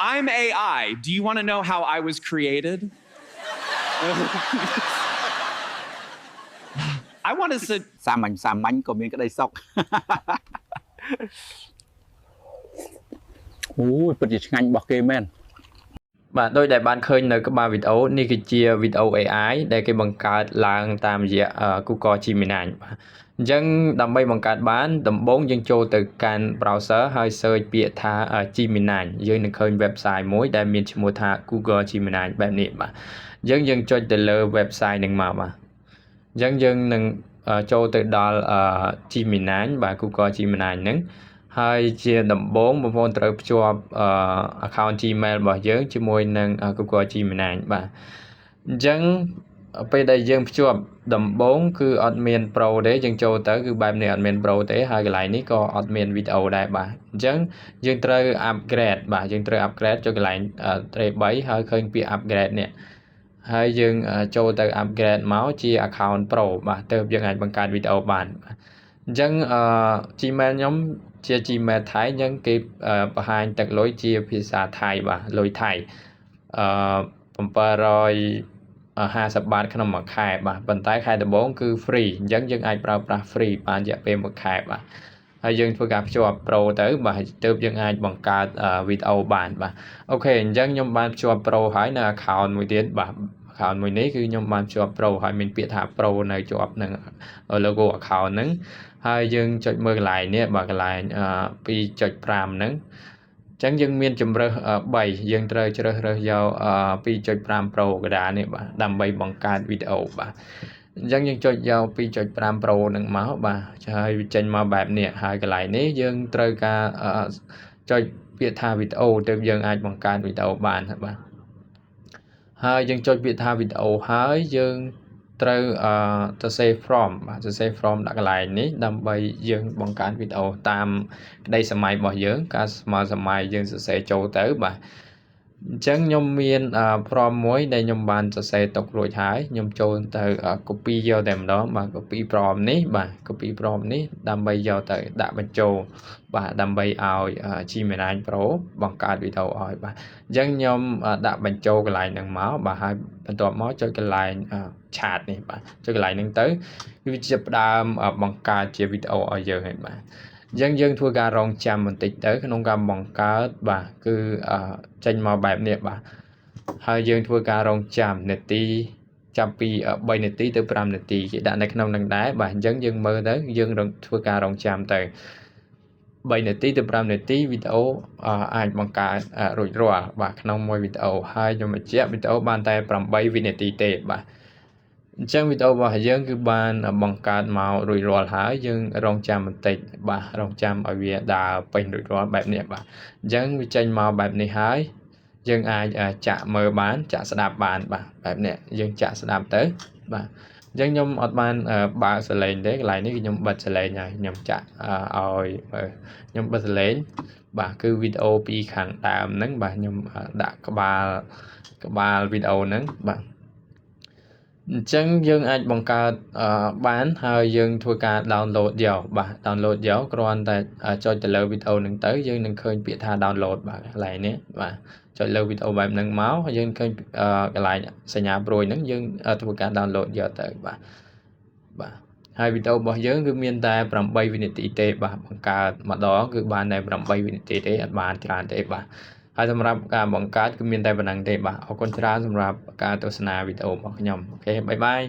I'm AI. Do you want to know how I was created? I want to say សាមញ្ញក៏មានក្តីសុខអូយពិតជាឆ្ងាញ់របស់គេមែនបាទដោយដែលបានឃើញនៅក្បាលវីដេអូនេះគឺជាវីដេអូ AI ដែលគេបង្កើតឡើងតាមរយៈ Google Gemini បាទអញ្ចឹងដើម្បីបង្កើតបានដំបូងយើងចូលទៅកាន់ browser ហើយ search ពាក្យថា Gemini យើងនឹងឃើញ website មួយដែលមានឈ្មោះថា Google Gemini បែបនេះបាទអញ្ចឹងយើងចុចទៅលើ website នឹងមកបាទអញ្ចឹងយើងនឹងចូលទៅដល់ Gemini បាទ Google Gemini ហ្នឹងហើយជាដំបូងបងប្អូនត្រូវភ្ជាប់account Gmail របស់យើងជាមួយនឹង Google Gemini បាទអញ្ចឹងពេលដែលយើងភ្ជាប់ដំបូងគឺអត់មាន Pro ទេយើងចូលទៅគឺបែបនេះអត់មាន Pro ទេហើយកន្លែងនេះក៏អត់មានវីដេអូដែរបាទអញ្ចឹងយើងត្រូវ upgrade បាទយើងត្រូវ upgrade ចូលកន្លែង Tray 3ហើយឃើញពាក្យ upgrade នេះហើយយើងចូលទៅ upgrade មកជា account Pro បាទទើបយើងអាចបង្កើតវីដេអូបានបាទអញ្ចឹងGmail ខ្ញុំជា Gmail ថៃអញ្ចឹងគេបង្ហាញទឹកលុយជាភាសាថៃបាទលុយថៃ750 បាតក្នុងមួយខែបាទប៉ុន្តែខែដំបូងគឺ free អញ្ចឹងយើងអាចប្រើប្រាស់ free បានរយៈពេលមួយខែបាទហើយយើងធ្វើការភ្ជាប់ Pro ទៅបាទទើបយើងអាចបង្កើតវីដេអូបានបាទអូខេអញ្ចឹងខ្ញុំបានភ្ជាប់ Pro ហើយនៅ account មួយទៀតបាទ account មួយនេះគឺខ្ញុំបានភ្ជាប់ Pro ហើយមានពាក្យថា Pro នៅជាប់នឹង logo account ហ្នឹងហើយយើងចុចមើលកន្លែងនេះបាទកន្លែង 2.5 ហ្នឹងអញ្ចឹងយើងមានជំរើស3យើងត្រូវជ្រើសរើសយក 2.5 Pro កដានេះបាទដើម្បីបង្កើតវីដេអូបាទអញ្ចឹងយើងចុចយក 2.5 Pro នឹងមកបាទហើយវាចេញមកបែបនេះហើយកន្លែងនេះយើងត្រូវការចុចពាក្យថាវីដេអូទើបយើងអាចបង្កើតវីដេអូបានបាទហើយយើងចុចពាក្យថាវីដេអូហើយយើងត្រូវទៅ save from បាទទៅ save from ដាក់កន្លែងនេះដើម្បីយើងបង្កើតវីដេអូតាមក្តីសម័យរបស់យើងការស្មើសម័យយើងសរសេរចូលទៅបាទអញ្ចឹងខ្ញុំមាន from មួយដែលខ្ញុំបានសរសេរទុករួចហើយខ្ញុំចូលទៅ copy យកតែម្ដងបាទ copy from នេះបាទ copy from នេះដើម្បីយកទៅដាក់បញ្ចូលបាទដើម្បីឲ្យ Gemini Pro បង្កើតវីដេអូឲ្យបាទអញ្ចឹងខ្ញុំដាក់បញ្ចូលកន្លែងហ្នឹងមកបាទហើយបន្ទាប់មកចុចកន្លែងឆាតនេះបាទចុចកន្លែងហ្នឹងទៅវាជាផ្ដើមបង្កើតជាវីដេអូឲ្យយើងហើយបាទអញ្ចឹងយើងធ្វើការរងចាំបន្តិចទៅក្នុងការបង្កើតបាទគឺចេញមកបែបនេះបាទហើយយើងធ្វើការរងចាំនាទីចាប់ពី3នាទីទៅ5នាទីគេដាក់នៅក្នុងនឹងដែរបាទអញ្ចឹងយើងមើលទៅយើងធ្វើការរងចាំទៅ3នាទីទៅ5នាទីវីដេអូអាចបង្កើតរួចរាល់បាទក្នុងមួយវីដេអូហើយខ្ញុំបញ្ជាក់វីដេអូបានតែ8វិនាទីទេបាទអញ្ចឹងវីដេអូរបស់យើងគឺបានបង្កើតមករួចរាល់ហើយយើងរងចាំបន្តិចបាទរងចាំឲ្យវាដើរពេញរួចរាល់បែបនេះបាទអញ្ចឹងវាចេញមកបែបនេះហើយយើងអាចចាក់មើលបានចាក់ស្ដាប់បានបាទបែបនេះយើងចាក់ស្ដាប់ទៅបាទអញ្ចឹងខ្ញុំអត់បានបើកសលេងទេកន្លែងនេះគឺខ្ញុំបិទសលេងហើយខ្ញុំចាក់ឲ្យខ្ញុំបិទសលេងបាទគឺវីដេអូពីខាងដើមហ្នឹងបាទខ្ញុំដាក់ក្បាលវីដេអូហ្នឹងបាទអញ្ចឹងយើងអាចបង្កើតបានហើយយើងធ្វើការ download យកបាទ download យកគ្រាន់តែចុចទៅលើវីដេអូហ្នឹងទៅយើងនឹងឃើញពាក្យថា download បាទកន្លែងនេះបាទចុចលើវីដេអូបែបហ្នឹងមកយើងឃើញកន្លែងសញ្ញាព្រួយហ្នឹងយើងធ្វើការ download យកទៅបាទហើយវីដេអូរបស់យើងគឺមានតែ8វិនាទីទេបាទបង្កើតម្ដងគឺបានតែ8វិនាទីទេអត់បានច្រើនទេបាទហើយសម្រាប់ការបង្កើតគឺមានតែប៉ុណ្្នឹងទេបាទអរគុណច្រើនសម្រាប់ការទស្សនាវីដេអូរបស់ខ្ញុំអូខេបាយបាយ